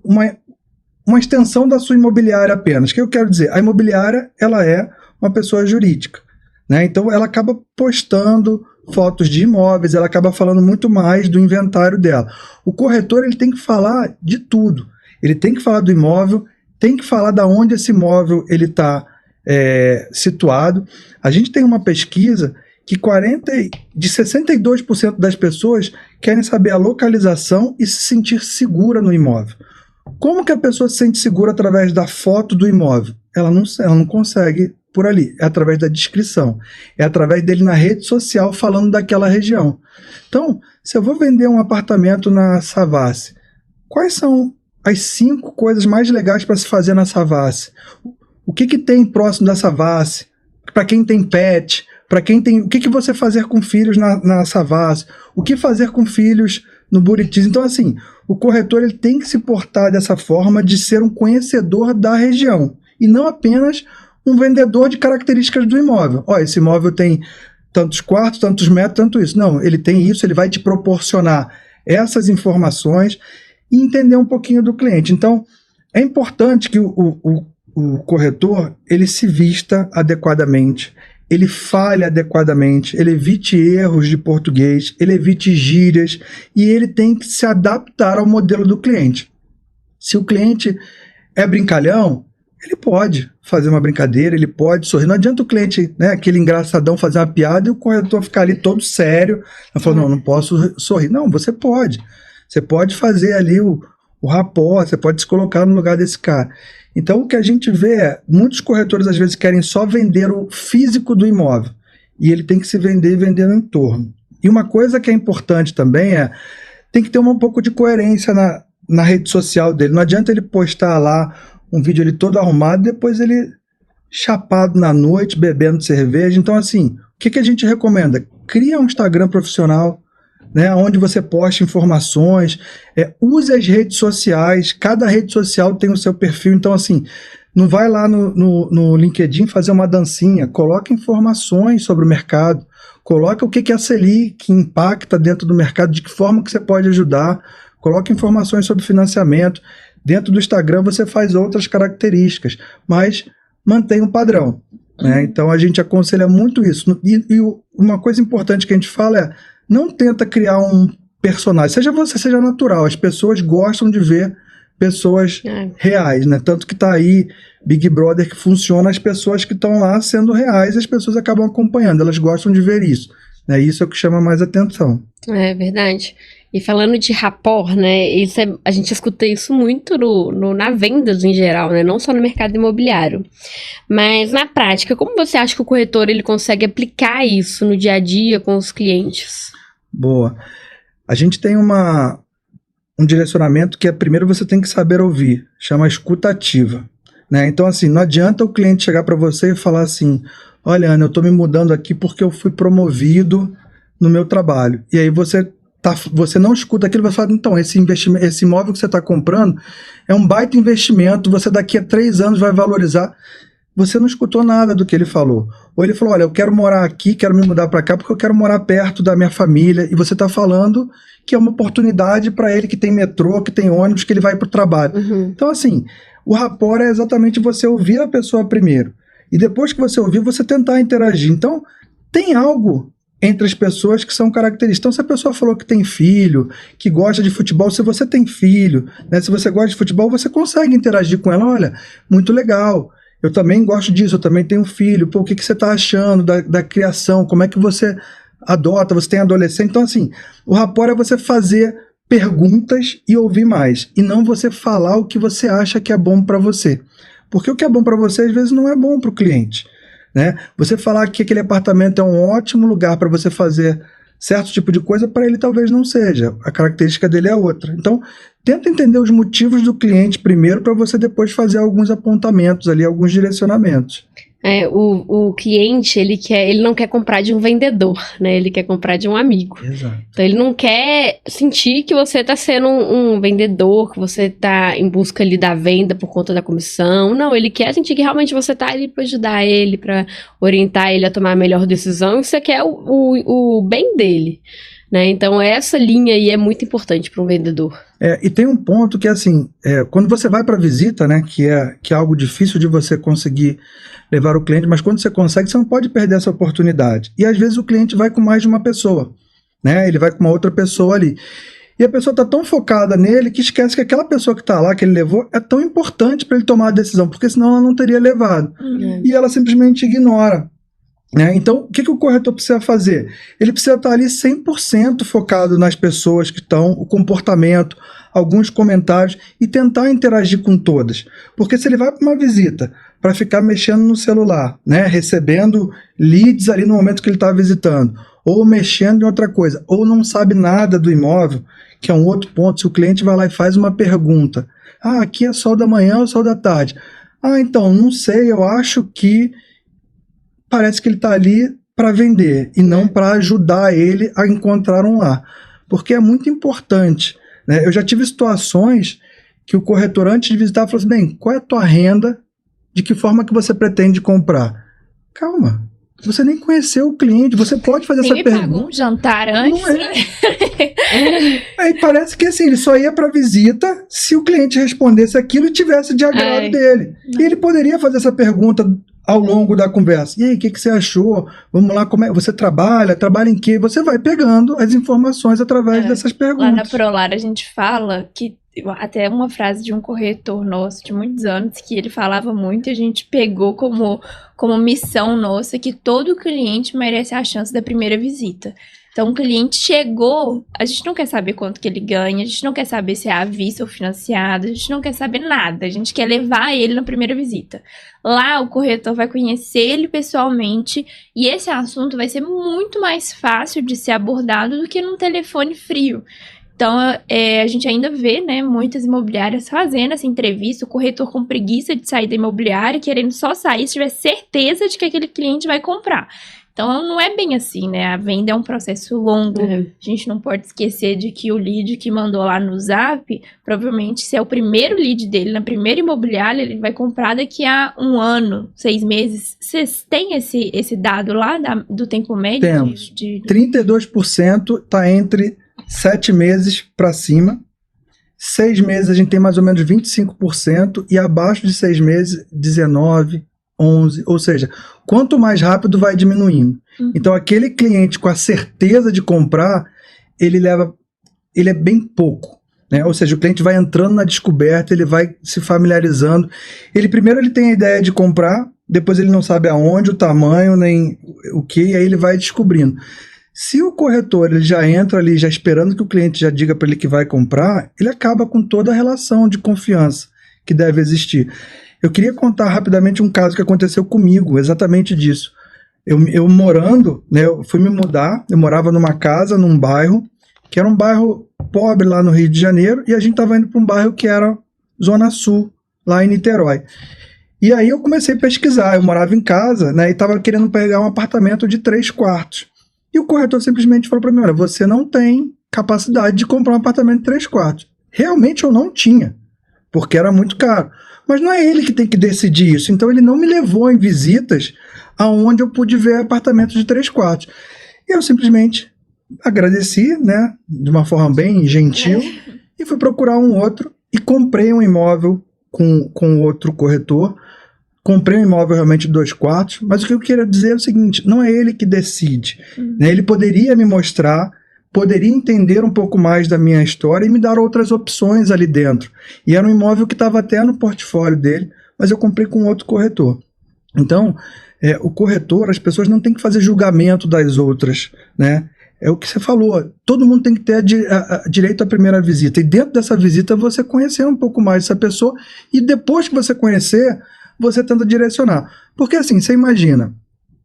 uma extensão da sua imobiliária apenas. O que eu quero dizer? A imobiliária, ela é uma pessoa jurídica. Né? Então ela acaba postando fotos de imóveis, ela acaba falando muito mais do inventário dela. O corretor, ele tem que falar de tudo. Ele tem que falar do imóvel, tem que falar de onde esse imóvel está situado. A gente tem uma pesquisa que de 62% das pessoas querem saber a localização e se sentir segura no imóvel. Como que a pessoa se sente segura através da foto do imóvel? Ela não consegue por ali, é através da descrição, é através dele na rede social falando daquela região. Então, se eu vou vender um apartamento na Savassi, quais são as 5 coisas mais legais para se fazer na Savassi? O que tem próximo da Savassi? Para quem tem pet, para quem tem... O que você fazer com filhos na Savassi? O que fazer com filhos no Buritis? Então, assim, o corretor, ele tem que se portar dessa forma de ser um conhecedor da região e não apenas um vendedor de características do imóvel. Ó, esse imóvel tem tantos quartos, tantos metros, tanto isso. Não, ele tem isso, ele vai te proporcionar essas informações e entender um pouquinho do cliente. Então, é importante que o corretor, ele se vista adequadamente, ele fale adequadamente, ele evite erros de português, ele evite gírias e ele tem que se adaptar ao modelo do cliente. Se o cliente é brincalhão, ele pode fazer uma brincadeira, ele pode sorrir. Não adianta o cliente, né, aquele engraçadão, fazer uma piada e o corretor ficar ali todo sério, falando, não posso sorrir. Não, você pode. Você pode fazer ali o rapport, você pode se colocar no lugar desse cara. Então, o que a gente vê é, muitos corretores às vezes querem só vender o físico do imóvel, e ele tem que se vender e vender no entorno. E uma coisa que é importante também tem que ter um pouco de coerência na rede social dele. Não adianta ele postar lá um vídeo ele todo arrumado, depois ele chapado na noite, bebendo cerveja. Então, assim, o que a gente recomenda? Cria um Instagram profissional, né, onde você posta informações, use as redes sociais, cada rede social tem o seu perfil, então assim, não vai lá no LinkedIn fazer uma dancinha, coloque informações sobre o mercado, coloque o que é a Selic, que impacta dentro do mercado, de que forma que você pode ajudar, coloque informações sobre financiamento, dentro do Instagram você faz outras características, mas mantém um padrão, né? Então a gente aconselha muito isso, e uma coisa importante que a gente fala é, não tenta criar um personagem, seja você, seja natural. As pessoas gostam de ver pessoas reais, né? Tanto que tá aí Big Brother que funciona, as pessoas que estão lá sendo reais, as pessoas acabam acompanhando, elas gostam de ver isso, né? Isso é o que chama mais atenção. É verdade. E falando de rapport, né? A gente escuta isso muito na vendas em geral, né? Não só no mercado imobiliário. Mas na prática, como você acha que o corretor ele consegue aplicar isso no dia a dia com os clientes? Boa. A gente tem um direcionamento que primeiro você tem que saber ouvir, chama escuta ativa, né? Então assim, não adianta o cliente chegar para você e falar assim, olha Ana, eu estou me mudando aqui porque eu fui promovido no meu trabalho. E aí você não escuta aquilo, você fala, então, esse imóvel que você está comprando é um baita investimento, você daqui a 3 anos vai valorizar. Você não escutou nada do que ele falou. Ou ele falou, olha, eu quero morar aqui, quero me mudar para cá porque eu quero morar perto da minha família. E você está falando que é uma oportunidade para ele que tem metrô, que tem ônibus, que ele vai para o trabalho. Uhum. Então, assim, o rapport é exatamente você ouvir a pessoa primeiro. E depois que você ouvir, você tentar interagir. Então, tem algo entre as pessoas que são características. Então, se a pessoa falou que tem filho, que gosta de futebol, se você tem filho, né, se você gosta de futebol, você consegue interagir com ela. Olha, muito legal. Eu também gosto disso, eu também tenho filho. Pô, o que você está achando da criação? Como é que você adota? Você tem adolescente? Então, assim, o rapport é você fazer perguntas e ouvir mais. E não você falar o que você acha que é bom para você. Porque o que é bom para você, às vezes, não é bom para o cliente, né? Você falar que aquele apartamento é um ótimo lugar para você fazer certo tipo de coisa, para ele talvez não seja. A característica dele é outra. Então, tenta entender os motivos do cliente primeiro para você depois fazer alguns apontamentos ali, alguns direcionamentos. O cliente, ele não quer comprar de um vendedor, né? Ele quer comprar de um amigo. Exato. Então, ele não quer sentir que você está sendo um vendedor, que você está em busca ali da venda por conta da comissão. Não, ele quer sentir que realmente você está ali para ajudar ele, para orientar ele a tomar a melhor decisão, e você quer o bem dele, né? Então, essa linha aí é muito importante para um vendedor. E tem um ponto que, assim, quando você vai para visita, né, que é algo difícil de você conseguir levar o cliente, mas quando você consegue, você não pode perder essa oportunidade. E às vezes o cliente vai com mais de uma pessoa, né? Ele vai com uma outra pessoa ali. E a pessoa está tão focada nele que esquece que aquela pessoa que está lá, que ele levou, é tão importante para ele tomar a decisão, porque senão ela não teria levado. E ela simplesmente ignora. Né? Então, o que o corretor precisa fazer? Ele precisa estar ali 100% focado nas pessoas que estão, o comportamento, alguns comentários, e tentar interagir com todas. Porque se ele vai para uma visita para ficar mexendo no celular, né? Recebendo leads ali no momento que ele está visitando, ou mexendo em outra coisa, ou não sabe nada do imóvel, que é um outro ponto, se o cliente vai lá e faz uma pergunta, aqui é sol da manhã ou sol da tarde? Então, não sei, eu acho que parece que ele está ali para vender e não para ajudar ele a encontrar um lar. Porque é muito importante, né? Eu já tive situações que o corretor, antes de visitar, falou assim, bem, qual é a tua renda? De que forma que você pretende comprar? Calma, Você nem conheceu o cliente, você pode fazer essa pergunta. Pagou um jantar antes. Não é. Aí parece que assim, ele só ia para visita se o cliente respondesse aquilo e tivesse de agrado dele. E ele poderia fazer essa pergunta ao longo da conversa. E aí, o que você achou? Vamos lá, como é? Você trabalha em quê? Você vai pegando as informações através dessas perguntas. Lá na Prolar a gente fala que até uma frase de um corretor nosso de muitos anos que ele falava muito e a gente pegou como missão nossa que todo cliente merece a chance da primeira visita. Então, o cliente chegou, a gente não quer saber quanto que ele ganha, a gente não quer saber se é à vista ou financiado, a gente não quer saber nada, a gente quer levar ele na primeira visita. Lá, o corretor vai conhecer ele pessoalmente e esse assunto vai ser muito mais fácil de ser abordado do que num telefone frio. Então, a gente ainda vê, né, muitas imobiliárias fazendo essa entrevista, o corretor com preguiça de sair da imobiliária, querendo só sair se tiver certeza de que aquele cliente vai comprar. Então, não é bem assim, né? A venda é um processo longo. A gente não pode esquecer de que o lead que mandou lá no Zap, provavelmente, se é o primeiro lead dele na primeira imobiliária, ele vai comprar daqui a 1 ano, 6 meses. Vocês têm esse dado lá do tempo médio? Temos. 32% está entre 7 meses para cima. 6 meses a gente tem mais ou menos 25% e abaixo de 6 meses, 19%. 11, ou seja, quanto mais rápido vai diminuindo. Então aquele cliente com a certeza de comprar, ele é bem pouco, né? Ou seja, o cliente vai entrando na descoberta, ele vai se familiarizando. Primeiro ele tem a ideia de comprar, depois ele não sabe aonde, o tamanho, nem o que, e aí ele vai descobrindo. Se o corretor ele já entra ali, já esperando que o cliente já diga para ele que vai comprar, ele acaba com toda a relação de confiança que deve existir. Eu queria contar rapidamente um caso que aconteceu comigo, exatamente disso. Eu morando, né, eu fui me mudar, eu morava numa casa, num bairro, que era um bairro pobre lá no Rio de Janeiro, e a gente estava indo para um bairro que era Zona Sul, lá em Niterói. E aí eu comecei a pesquisar, eu morava em casa, né, e estava querendo pegar um apartamento de 3 quartos. E o corretor simplesmente falou para mim, olha, você não tem capacidade de comprar um apartamento de 3 quartos. Realmente eu não tinha, porque era muito caro. Mas não é ele que tem que decidir isso. Então ele não me levou em visitas aonde eu pude ver apartamentos de 3 quartos. Eu simplesmente agradeci, né, de uma forma bem gentil, e fui procurar um outro e comprei um imóvel com outro corretor. Comprei um imóvel realmente de 2 quartos, mas o que eu quero dizer é o seguinte, não é ele que decide. Né? Ele poderia me mostrar, poderia entender um pouco mais da minha história e me dar outras opções ali dentro. E era um imóvel que estava até no portfólio dele, mas eu comprei com outro corretor. Então, o corretor, as pessoas não têm que fazer julgamento das outras, né? É o que você falou, todo mundo tem que ter direito à primeira visita. E dentro dessa visita você conhecer um pouco mais essa pessoa e depois que você conhecer, você tenta direcionar. Porque assim, você imagina,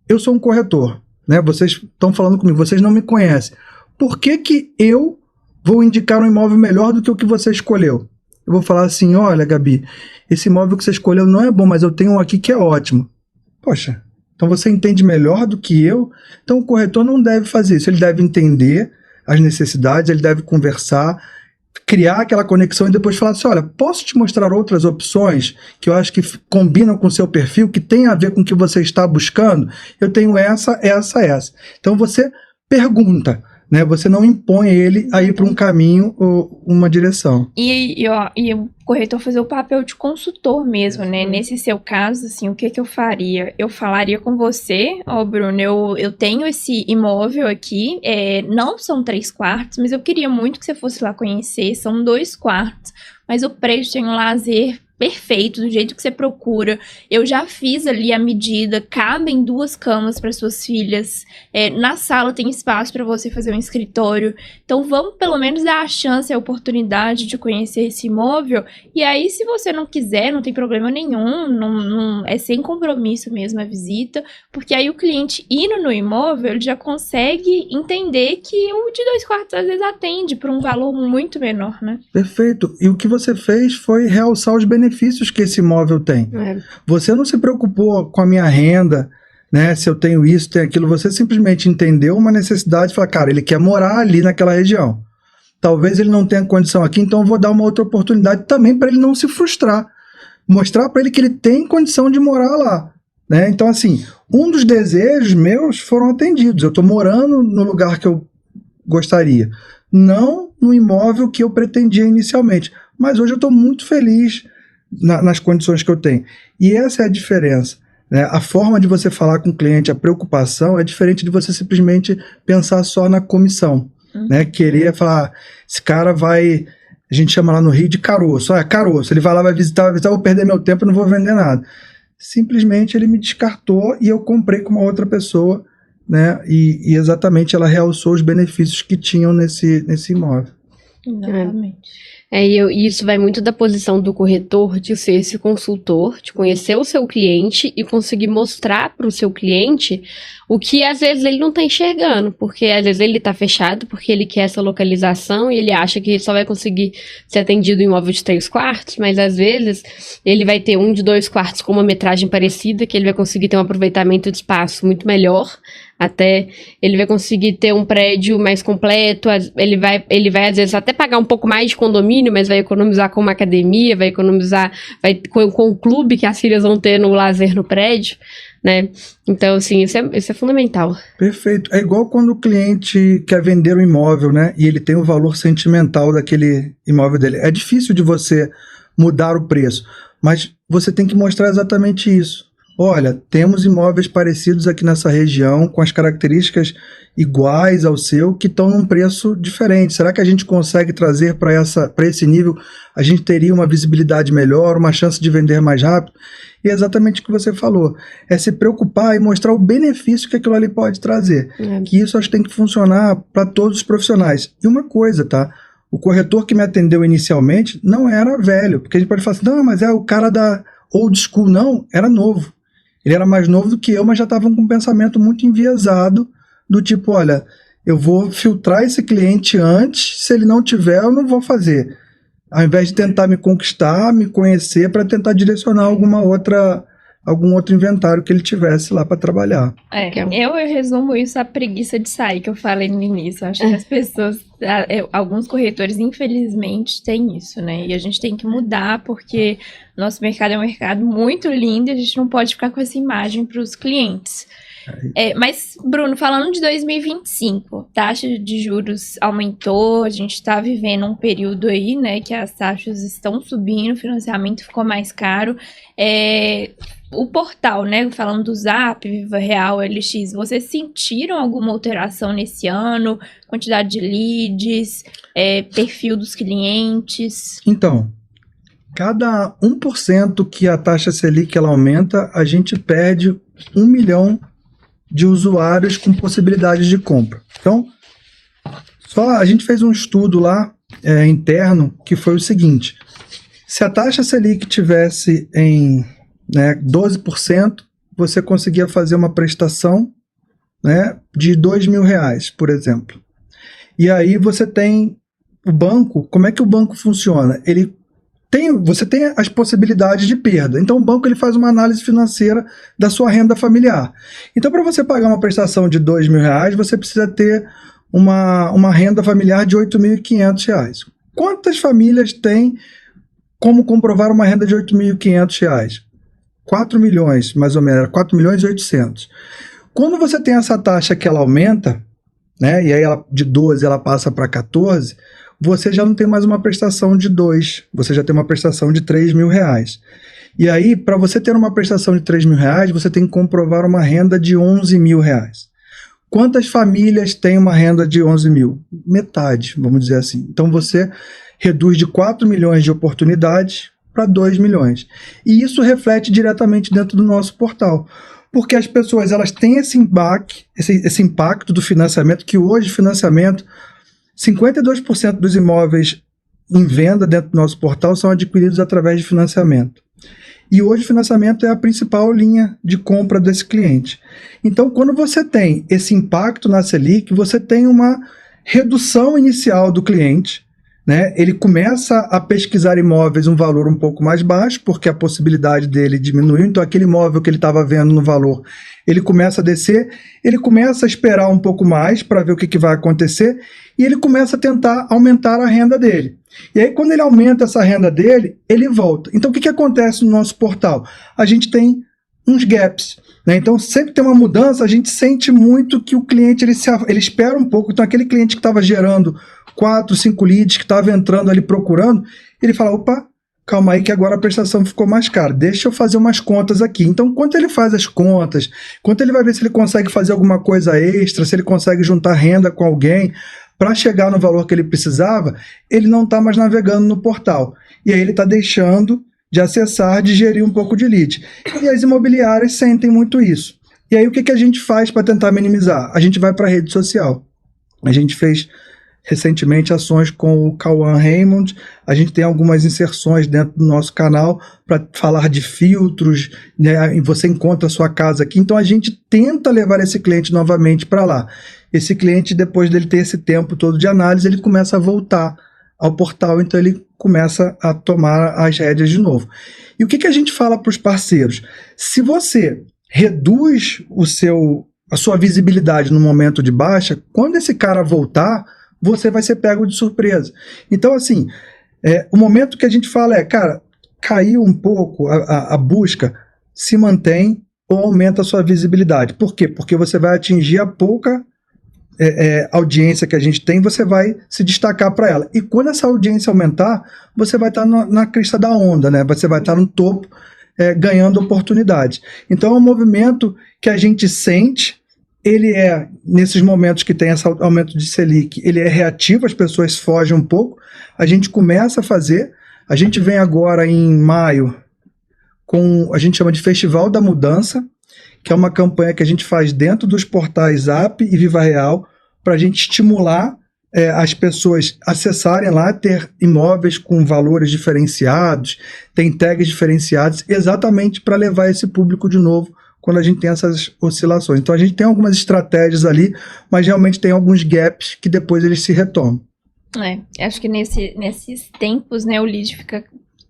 eu sou um corretor, né? Vocês estão falando comigo, vocês não me conhecem. Por que eu vou indicar um imóvel melhor do que o que você escolheu? Eu vou falar assim, olha, Gabi, esse imóvel que você escolheu não é bom, mas eu tenho um aqui que é ótimo. Poxa, então você entende melhor do que eu? Então o corretor não deve fazer isso, ele deve entender as necessidades, ele deve conversar, criar aquela conexão e depois falar assim, olha, posso te mostrar outras opções que eu acho que combinam com o seu perfil, que tem a ver com o que você está buscando? Eu tenho essa. Então você pergunta, né? Você não impõe ele a ir para um caminho ou uma direção. E o corretor fazer o papel de consultor mesmo, né? Nesse seu caso, assim, o que eu faria? Eu falaria com você, Bruno, eu tenho esse imóvel aqui, não são 3 quartos, mas eu queria muito que você fosse lá conhecer, são 2 quartos, mas o prédio tem um lazer perfeito, do jeito que você procura. Eu já fiz ali a medida, cabem 2 camas para suas filhas, na sala tem espaço para você fazer um escritório, então vamos pelo menos dar a chance, a oportunidade de conhecer esse imóvel, e aí se você não quiser, não tem problema nenhum, não, é sem compromisso mesmo a visita, porque aí o cliente indo no imóvel, ele já consegue entender que o de 2 quartos às vezes atende por um valor muito menor, né? Perfeito, e o que você fez foi realçar os benefícios que esse imóvel tem. Você não se preocupou com a minha renda, né? Se eu tenho isso, tenho aquilo, você simplesmente entendeu uma necessidade e falou, cara, ele quer morar ali naquela região. Talvez ele não tenha condição aqui, então eu vou dar uma outra oportunidade também para ele não se frustrar. Mostrar para ele que ele tem condição de morar lá, né? Então, assim, um dos desejos meus foram atendidos. Eu estou morando no lugar que eu gostaria, não no imóvel que eu pretendia inicialmente, mas hoje eu estou muito feliz nas condições que eu tenho. E essa é a diferença, né? A forma de você falar com o cliente, a preocupação é diferente de você simplesmente pensar só na comissão, né? Querer falar, esse cara vai, a gente chama lá no Rio de caroço, caroço, ele vai lá, vai visitar, vou perder meu tempo e não vou vender nada. Simplesmente ele me descartou e eu comprei com uma outra pessoa, né? E exatamente ela realçou os benefícios que tinham nesse imóvel. Exatamente. E isso vai muito da posição do corretor de ser esse consultor, de conhecer o seu cliente e conseguir mostrar para o seu cliente o que às vezes ele não está enxergando, porque às vezes ele está fechado porque ele quer essa localização e ele acha que só vai conseguir ser atendido em um imóvel de 3 quartos, mas às vezes ele vai ter um de 2 quartos com uma metragem parecida, que ele vai conseguir ter um aproveitamento de espaço muito melhor, até ele vai conseguir ter um prédio mais completo, ele vai às vezes até pagar um pouco mais de condomínio, mas vai economizar com uma academia, vai economizar com o clube que as filhas vão ter no lazer no prédio, né? Então, assim, isso é fundamental. Perfeito. É igual quando o cliente quer vender um imóvel, né? E ele tem o valor sentimental daquele imóvel dele. É difícil de você mudar o preço, mas você tem que mostrar exatamente isso. Olha, temos imóveis parecidos aqui nessa região, com as características iguais ao seu, que estão num preço diferente. Será que a gente consegue trazer para esse nível? A gente teria uma visibilidade melhor, uma chance de vender mais rápido? E é exatamente o que você falou. É se preocupar e mostrar o benefício que aquilo ali pode trazer. Que isso acho que tem que funcionar para todos os profissionais. E uma coisa, tá? O corretor que me atendeu inicialmente não era velho, porque a gente pode falar assim, não, mas é o cara da old school. Não, era novo. Ele era mais novo do que eu, mas já estava com um pensamento muito enviesado, do tipo, olha, eu vou filtrar esse cliente antes, se ele não tiver, eu não vou fazer. Ao invés de tentar me conquistar, me conhecer, para tentar direcionar algum outro inventário que ele tivesse lá para trabalhar. Eu resumo isso à preguiça de sair, que eu falei no início. Acho que as pessoas, alguns corretores, infelizmente, têm isso, né? E a gente tem que mudar, porque nosso mercado é um mercado muito lindo e a gente não pode ficar com essa imagem para os clientes. Mas, Bruno, falando de 2025, taxa de juros aumentou, a gente está vivendo um período aí, né, que as taxas estão subindo, o financiamento ficou mais caro. O portal, né, falando do Zap, Viva Real, LX, vocês sentiram alguma alteração nesse ano? Quantidade de leads, perfil dos clientes? Então, cada 1% que a taxa Selic ela aumenta, a gente perde 1 milhão de usuários com possibilidades de compra. Então, a gente fez um estudo lá interno que foi o seguinte: se a taxa Selic tivesse em 12%, você conseguia fazer uma prestação, né, de R$2.000, por exemplo. E aí você tem o banco. Como é que o banco funciona? Você tem as possibilidades de perda. Então o banco ele faz uma análise financeira da sua renda familiar. Então, para você pagar uma prestação de R$2.000, você precisa ter uma renda familiar de R$8.500. Quantas famílias têm como comprovar uma renda de R$8.500? 4 milhões, mais ou menos, 4.800.000. Quando você tem essa taxa que ela aumenta, né, e aí de 12 ela passa para 14, você já não tem mais uma prestação de 2, você já tem uma prestação de R$3.000. E aí, para você ter uma prestação de R$3.000, você tem que comprovar uma renda de R$11.000. Quantas famílias têm uma renda de 11.000? Metade, vamos dizer assim. Então você reduz de 4 milhões de oportunidades para 2 milhões. E isso reflete diretamente dentro do nosso portal. Porque as pessoas elas têm esse impacto do financiamento, que hoje financiamento, 52% dos imóveis em venda dentro do nosso portal são adquiridos através de financiamento. E hoje o financiamento é a principal linha de compra desse cliente. Então, quando você tem esse impacto na Selic, você tem uma redução inicial do cliente, né? Ele começa a pesquisar imóveis um valor um pouco mais baixo, porque a possibilidade dele diminuiu. Então, aquele imóvel que ele estava vendo no valor, ele começa a descer, ele começa a esperar um pouco mais para ver o que vai acontecer, e ele começa a tentar aumentar a renda dele. E aí, quando ele aumenta essa renda dele, ele volta. Então, o que acontece no nosso portal? A gente tem uns gaps, né? Então, sempre tem uma mudança, a gente sente muito que o cliente ele espera um pouco. Então, aquele cliente que estava gerando 4, 5 leads, que estava entrando ali procurando, ele fala, opa, calma aí que agora a prestação ficou mais cara, deixa eu fazer umas contas aqui. Então, quando ele faz as contas, quando ele vai ver se ele consegue fazer alguma coisa extra, se ele consegue juntar renda com alguém para chegar no valor que ele precisava, ele não está mais navegando no portal. E aí ele está deixando de acessar, de gerir um pouco de lead. E as imobiliárias sentem muito isso. E aí o que a gente faz para tentar minimizar? A gente vai para a rede social. A gente fez recentemente ações com o Cauã Raymond, a gente tem algumas inserções dentro do nosso canal para falar de filtros, né? E você encontra a sua casa aqui, então a gente tenta levar esse cliente novamente para lá. Esse cliente, depois dele ter esse tempo todo de análise, ele começa a voltar ao portal, então ele começa a tomar as rédeas de novo. E o que a gente fala para os parceiros? Se você reduz a sua visibilidade no momento de baixa, quando esse cara voltar, você vai ser pego de surpresa. Então, assim, o momento que a gente fala cara, caiu um pouco a busca, se mantém ou aumenta a sua visibilidade. Por quê? Porque você vai atingir a pouca audiência que a gente tem, você vai se destacar para ela. E quando essa audiência aumentar, você vai estar na crista da onda, né? Você vai estar no topo, ganhando oportunidade. Então, é um movimento que a gente sente. Ele nesses momentos que tem esse aumento de Selic, ele é reativo, as pessoas fogem um pouco, a gente começa a fazer, a gente vem agora em maio com, a gente chama de Festival da Mudança, que é uma campanha que a gente faz dentro dos portais Zap e Viva Real, para a gente estimular as pessoas acessarem lá, ter imóveis com valores diferenciados, tem tags diferenciados, exatamente para levar esse público de novo, quando a gente tem essas oscilações. Então a gente tem algumas estratégias ali, mas realmente tem alguns gaps que depois eles se retomam. Acho que nesses tempos, né, o lead fica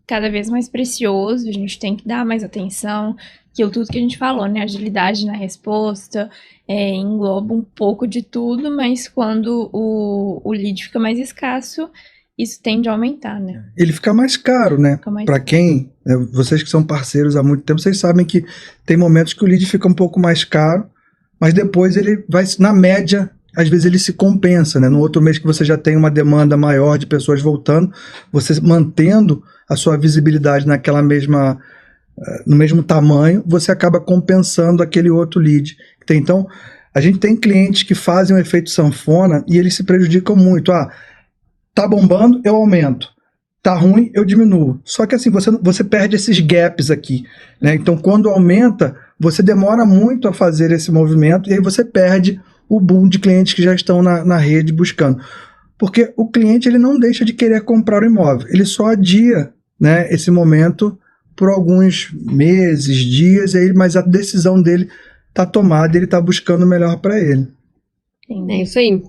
cada vez mais precioso, a gente tem que dar mais atenção, tudo que a gente falou, né, agilidade na resposta, engloba um pouco de tudo, mas quando o lead fica mais escasso, isso tende a aumentar, né? Ele fica mais caro, né? Para quem, vocês que são parceiros há muito tempo, vocês sabem que tem momentos que o lead fica um pouco mais caro, mas depois ele vai, na média, às vezes ele se compensa, né? No outro mês que você já tem uma demanda maior de pessoas voltando, você mantendo a sua visibilidade no mesmo tamanho, você acaba compensando aquele outro lead. Então, a gente tem clientes que fazem o efeito sanfona e eles se prejudicam muito. Tá bombando, eu aumento. Tá ruim, eu diminuo. Só que assim, você perde esses gaps aqui, né? Então, quando aumenta, você demora muito a fazer esse movimento e aí você perde o boom de clientes que já estão na rede buscando. Porque o cliente ele não deixa de querer comprar o imóvel, ele só adia, né, esse momento por alguns meses, dias, mas a decisão dele está tomada e ele está buscando o melhor para ele. É isso aí.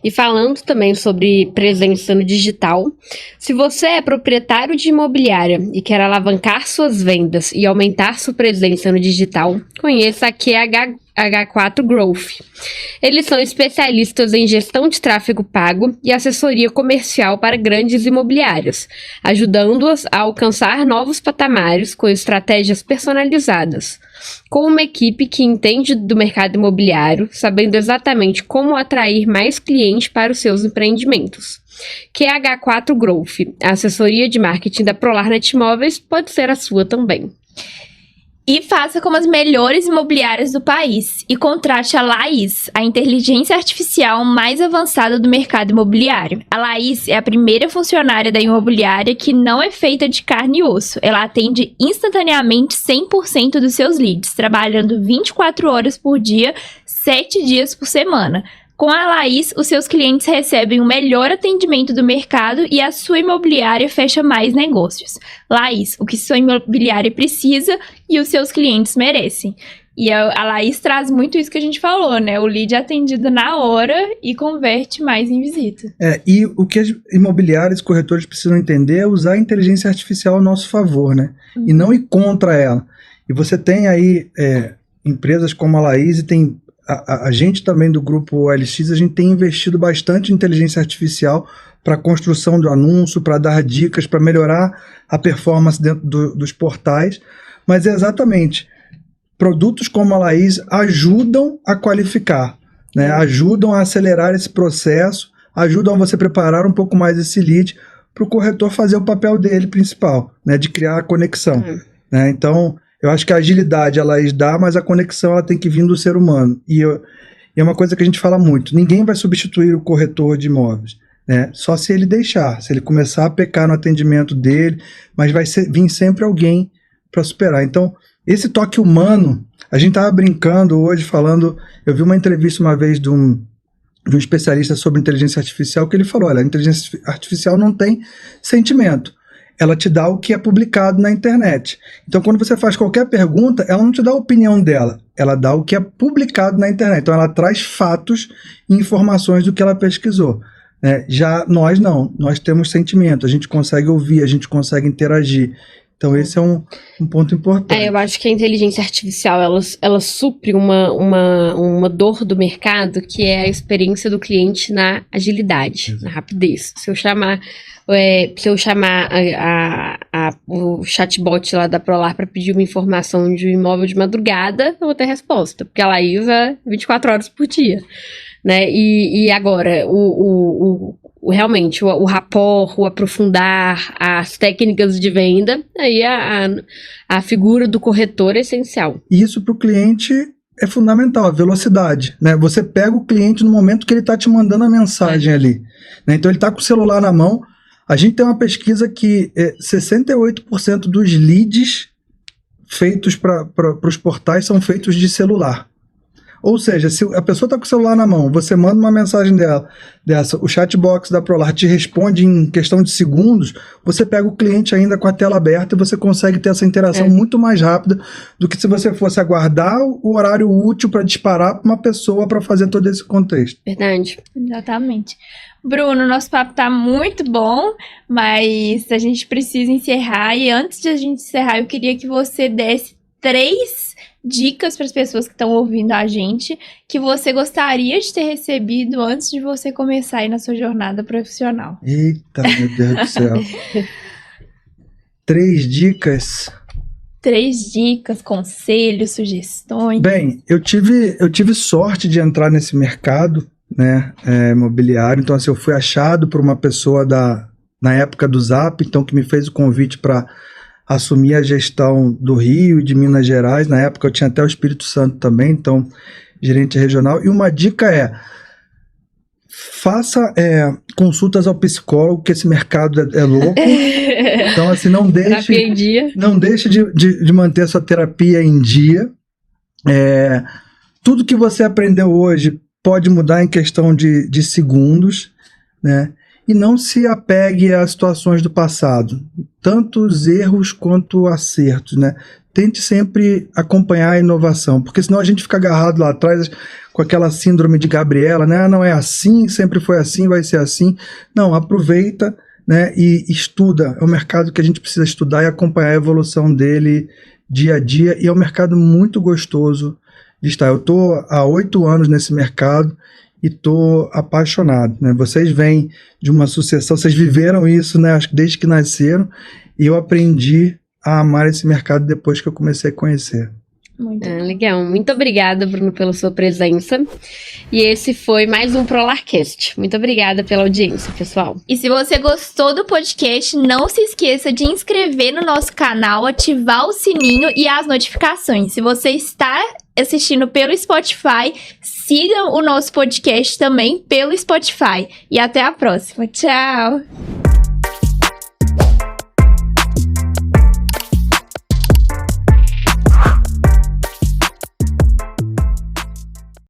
E falando também sobre presença no digital, se você é proprietário de imobiliária e quer alavancar suas vendas e aumentar sua presença no digital, conheça a QH4 Growth. Eles são especialistas em gestão de tráfego pago e assessoria comercial para grandes imobiliárias, ajudando-as a alcançar novos patamares com estratégias personalizadas. Com uma equipe que entende do mercado imobiliário, sabendo exatamente como atrair mais clientes para os seus empreendimentos. QH4 Growth, a assessoria de marketing da Prolarnet Imóveis, pode ser a sua também. E faça como as melhores imobiliárias do país e contrate a Laís, a inteligência artificial mais avançada do mercado imobiliário. A Laís é a primeira funcionária da imobiliária que não é feita de carne e osso. Ela atende instantaneamente 100% dos seus leads, trabalhando 24 horas por dia, 7 dias por semana. Com a Laís, os seus clientes recebem o melhor atendimento do mercado e a sua imobiliária fecha mais negócios. Laís, o que sua imobiliária precisa e os seus clientes merecem. E a Laís traz muito isso que a gente falou, né? O lead é atendido na hora e converte mais em visita. E o que as imobiliárias e corretores precisam entender é usar a inteligência artificial a nosso favor, né? E não ir contra ela. E você tem aí empresas como a Laís e tem... A gente também do grupo OLX, a gente tem investido bastante em inteligência artificial para a construção do anúncio, para dar dicas, para melhorar a performance dentro dos portais, mas é exatamente produtos como a Laís ajudam a qualificar, né? Ajudam a acelerar esse processo, ajudam a você preparar um pouco mais esse lead para o corretor fazer o papel dele principal, né? De criar a conexão. Né? Então, eu acho que a agilidade a Laís dá, mas a conexão ela tem que vir do ser humano. E é uma coisa que a gente fala muito, ninguém vai substituir o corretor de imóveis. Né? Só se ele deixar, se ele começar a pecar no atendimento dele, mas vai vir sempre alguém para superar. Então, esse toque humano, a gente estava brincando hoje, falando, eu vi uma entrevista uma vez de um especialista sobre inteligência artificial, que ele falou, olha, a inteligência artificial não tem sentimento, ela te dá o que é publicado na internet. Então, quando você faz qualquer pergunta, ela não te dá a opinião dela, ela dá o que é publicado na internet. Então, ela traz fatos e informações do que ela pesquisou. Já nós não, nós temos sentimento, a gente consegue ouvir, a gente consegue interagir. Então esse é um ponto importante. Eu acho que a inteligência artificial, ela supre uma dor do mercado, que é a experiência do cliente na agilidade, na rapidez. Se eu chamar o chatbot lá da Prolar para pedir uma informação de um imóvel de madrugada, eu vou ter resposta, porque ela usa 24 horas por dia. Né? E agora, realmente, o rapport, o aprofundar, as técnicas de venda, aí a figura do corretor é essencial. E isso para o cliente é fundamental, a velocidade. Né? Você pega o cliente no momento que ele está te mandando a mensagem ali. Né? Então ele está com o celular na mão. A gente tem uma pesquisa que 68% dos leads feitos para os portais são feitos de celular. Ou seja, se a pessoa está com o celular na mão, você manda uma mensagem dessa, o chatbox da Prolar te responde em questão de segundos, você pega o cliente ainda com a tela aberta e você consegue ter essa interação muito mais rápida do que se você fosse aguardar o horário útil para disparar para uma pessoa para fazer todo esse contexto. Verdade. Exatamente. Bruno, nosso papo tá muito bom, mas a gente precisa encerrar. E antes de a gente encerrar, eu queria que você desse 3 dicas para as pessoas que estão ouvindo a gente, que você gostaria de ter recebido antes de você começar aí na sua jornada profissional. Eita, meu Deus do céu. 3 dicas. 3 dicas, conselhos, sugestões. Bem, eu tive sorte de entrar nesse mercado, né, imobiliário. Então, assim, eu fui achado por uma pessoa na época do Zap, então, que me fez o convite para assumir a gestão do Rio e de Minas Gerais. Na época eu tinha até o Espírito Santo também, então gerente regional. E uma dica faça consultas ao psicólogo, que esse mercado é louco. Então assim, não deixe de manter a sua terapia em dia. Tudo que você aprendeu hoje pode mudar em questão de segundos, né? E não se apegue às situações do passado, tanto os erros quanto acertos, né? Tente sempre acompanhar a inovação, porque senão a gente fica agarrado lá atrás com aquela síndrome de Gabriela, né? Não é assim, sempre foi assim, vai ser assim. Não, aproveita, né? E estuda. É um mercado que a gente precisa estudar e acompanhar a evolução dele dia a dia, e é um mercado muito gostoso de estar. Eu estou há 8 anos nesse mercado e estou apaixonado, né? Vocês vêm de uma sucessão, vocês viveram isso, né? Acho que desde que nasceram, e eu aprendi a amar esse mercado depois que eu comecei a conhecer. Muito legal. Muito obrigada, Bruno, pela sua presença. E esse foi mais um ProLarcast. Muito obrigada pela audiência, pessoal. E se você gostou do podcast, não se esqueça de inscrever no nosso canal, ativar o sininho e as notificações. Se você está assistindo pelo Spotify, siga o nosso podcast também pelo Spotify. E até a próxima. Tchau!